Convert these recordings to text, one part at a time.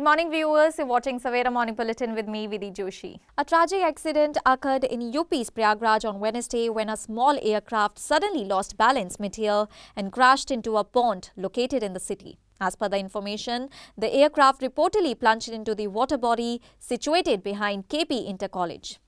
Good morning viewers, you're watching Savera Morning Bulletin with me, Vidhi Joshi. A tragic accident occurred in UP's Prayagraj on Wednesday when a small aircraft suddenly lost balance mid-air and crashed into a pond located in the city. As per the information, the aircraft reportedly plunged into the water body situated behind KP Inter College.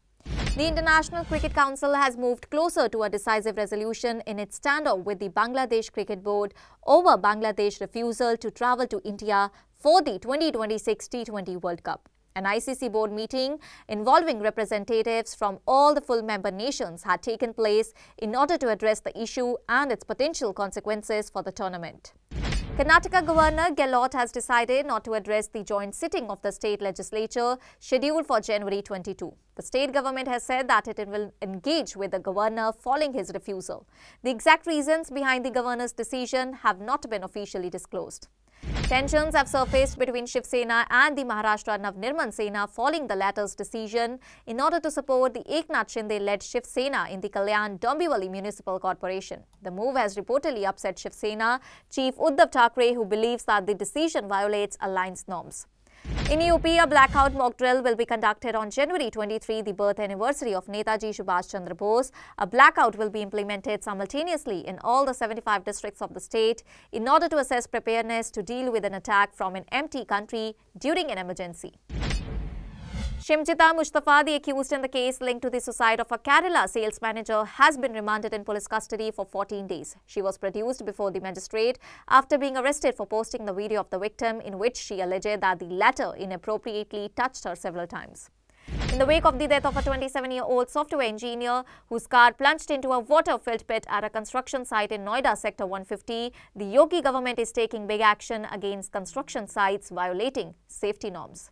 The International Cricket Council has moved closer to a decisive resolution in its standoff with the Bangladesh Cricket Board over Bangladesh's refusal to travel to India for the 2026 T20 World Cup. An ICC board meeting involving representatives from all the full member nations had taken place in order to address the issue and its potential consequences for the tournament. Karnataka Governor Gehlot has decided not to address the joint sitting of the state legislature scheduled for January 22. The state government has said that it will engage with the governor following his refusal. The exact reasons behind the governor's decision have not been officially disclosed. Tensions have surfaced between Shiv Sena and the Maharashtra Navnirman Sena following the latter's decision in order to support the Eknath Shinde-led Shiv Sena in the Kalyan Dombivli Municipal Corporation. The move has reportedly upset Shiv Sena Chief Uddhav Thackeray, who believes that the decision violates alliance norms. In UP, a blackout mock drill will be conducted on January 23, the birth anniversary of Netaji Subhash Chandra Bose. A blackout will be implemented simultaneously in all the 75 districts of the state in order to assess preparedness to deal with an attack from an empty country during an emergency. Shimjita Mustafa, the accused in the case linked to the suicide of a Kerala sales manager, has been remanded in police custody for 14 days. She was produced before the magistrate after being arrested for posting the video of the victim in which she alleged that the latter inappropriately touched her several times. In the wake of the death of a 27-year-old software engineer whose car plunged into a water-filled pit at a construction site in Noida Sector 150, the Yogi government is taking big action against construction sites violating safety norms.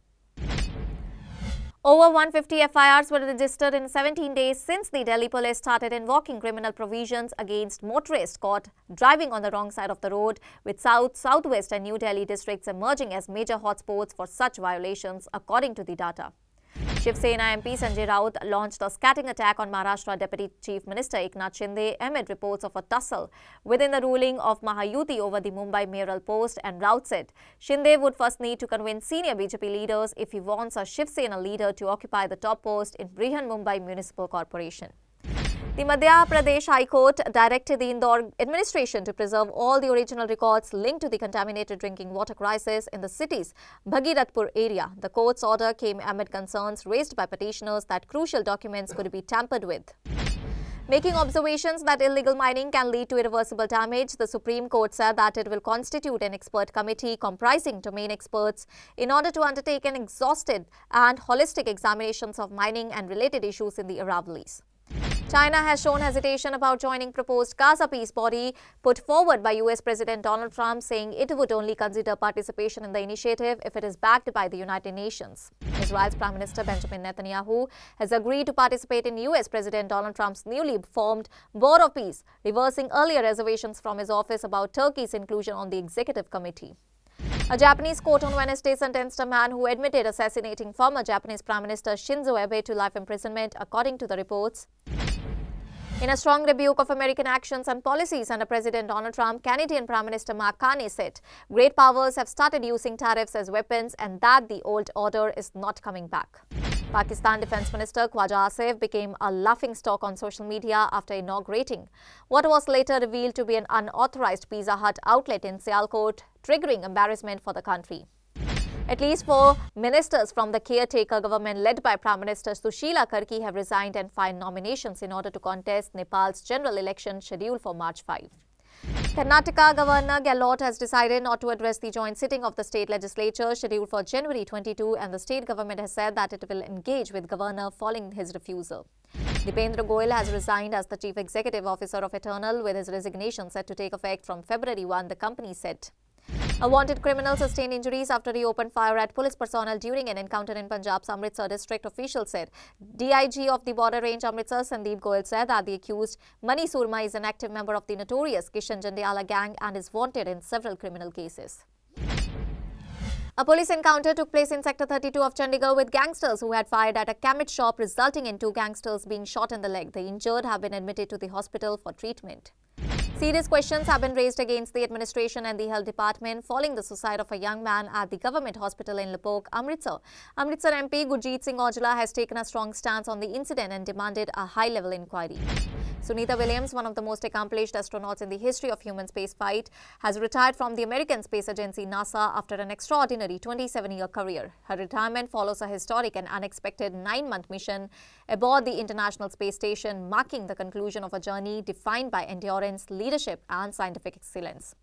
Over 150 FIRs were registered in 17 days since the Delhi police started invoking criminal provisions against motorists caught driving on the wrong side of the road, with South, Southwest and New Delhi districts emerging as major hotspots for such violations, according to the data. Shiv Sena MP Sanjay Raut launched a scatting attack on Maharashtra Deputy Chief Minister Eknath Shinde amid reports of a tussle within the ruling of Mahayuti over the Mumbai mayoral post, and Raut said Shinde would first need to convince senior BJP leaders if he wants a Shiv Sena leader to occupy the top post in Brihan Mumbai Municipal Corporation. The Madhya Pradesh High Court directed the Indore administration to preserve all the original records linked to the contaminated drinking water crisis in the city's Bhagirathpur area. The court's order came amid concerns raised by petitioners that crucial documents could be tampered with. Making observations that illegal mining can lead to irreversible damage, the Supreme Court said that it will constitute an expert committee comprising domain experts in order to undertake an exhaustive and holistic examinations of mining and related issues in the Aravallis. China has shown hesitation about joining proposed Gaza peace body put forward by US President Donald Trump, saying it would only consider participation in the initiative if it is backed by the United Nations. Israel's Prime Minister Benjamin Netanyahu has agreed to participate in US President Donald Trump's newly formed Board of Peace, reversing earlier reservations from his office about Turkey's inclusion on the executive committee. A Japanese court on Wednesday sentenced a man who admitted assassinating former Japanese Prime Minister Shinzo Abe to life imprisonment, according to the reports. In a strong rebuke of American actions and policies under President Donald Trump, Canadian Prime Minister Mark Carney said great powers have started using tariffs as weapons and that the old order is not coming back. Pakistan Defence Minister Khwaja Asif became a laughingstock on social media after inaugurating what was later revealed to be an unauthorized Pizza Hut outlet in Sialkot, triggering embarrassment for the country. At least 4 ministers from the caretaker government led by Prime Minister Sushila Karki have resigned and filed nominations in order to contest Nepal's general election scheduled for March 5. Karnataka Governor Gehlot has decided not to address the joint sitting of the state legislature scheduled for January 22, and the state government has said that it will engage with Governor following his refusal. Dipendra Goyal has resigned as the Chief Executive Officer of Eternal, with his resignation set to take effect from February 1, the company said. A wanted criminal sustained injuries after he opened fire at police personnel during an encounter in Punjab's Amritsar district, officials said. DIG of the border range Amritsar, Sandeep Goyal, said that the accused Mani Surma is an active member of the notorious Kishan Jandiala gang and is wanted in several criminal cases. A police encounter took place in Sector 32 of Chandigarh with gangsters who had fired at a chemist shop, resulting in 2 gangsters being shot in the leg. The injured have been admitted to the hospital for treatment. Serious questions have been raised against the administration and the health department following the suicide of a young man at the government hospital in Lipok, Amritsar. Amritsar MP Gurjeet Singh Aujla has taken a strong stance on the incident and demanded a high-level inquiry. Sunita Williams, one of the most accomplished astronauts in the history of human spaceflight, has retired from the American space agency NASA after an extraordinary 27-year career. Her retirement follows a historic and unexpected 9-month mission aboard the International Space Station, marking the conclusion of a journey defined by endurance, leadership and scientific excellence.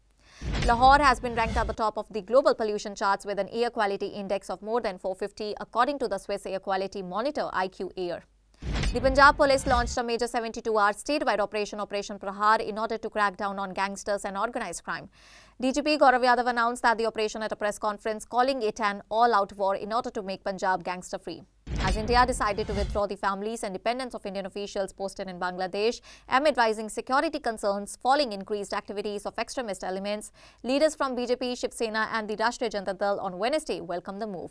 Lahore has been ranked at the top of the global pollution charts with an air quality index of more than 450 according to the Swiss air quality monitor IQ Air. The Punjab police launched a major 72-hour statewide Operation Prahar in order to crack down on gangsters and organized crime. DGP Gaurav Yadav announced that the operation at a press conference, calling it an all-out war in order to make Punjab gangster-free. As India decided to withdraw the families and dependents of Indian officials posted in Bangladesh amid rising security concerns following increased activities of extremist elements, leaders from BJP, Shiv Sena and the Rashtriya Janata Dal on Wednesday welcomed the move.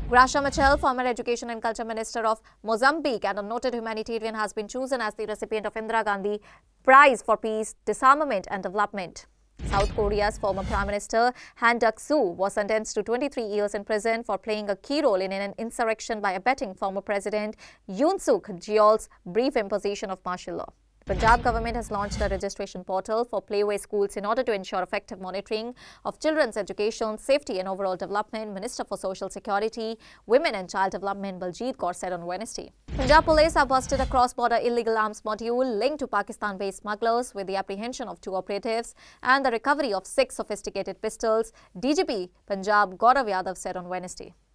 Graça Machel, former Education and Culture Minister of Mozambique and a noted humanitarian, has been chosen as the recipient of Indira Gandhi Prize for Peace, Disarmament and Development. South Korea's former Prime Minister Han Duck-soo was sentenced to 23 years in prison for playing a key role in an insurrection by abetting former President Yoon Suk Yeol's brief imposition of martial law. The Punjab government has launched a registration portal for playway schools in order to ensure effective monitoring of children's education, safety and overall development, Minister for Social Security, Women and Child Development Baljeet Kaur said on Wednesday. Punjab police have busted a cross-border illegal arms module linked to Pakistan-based smugglers with the apprehension of 2 operatives and the recovery of 6 sophisticated pistols, DGP Punjab Gaurav Yadav said on Wednesday.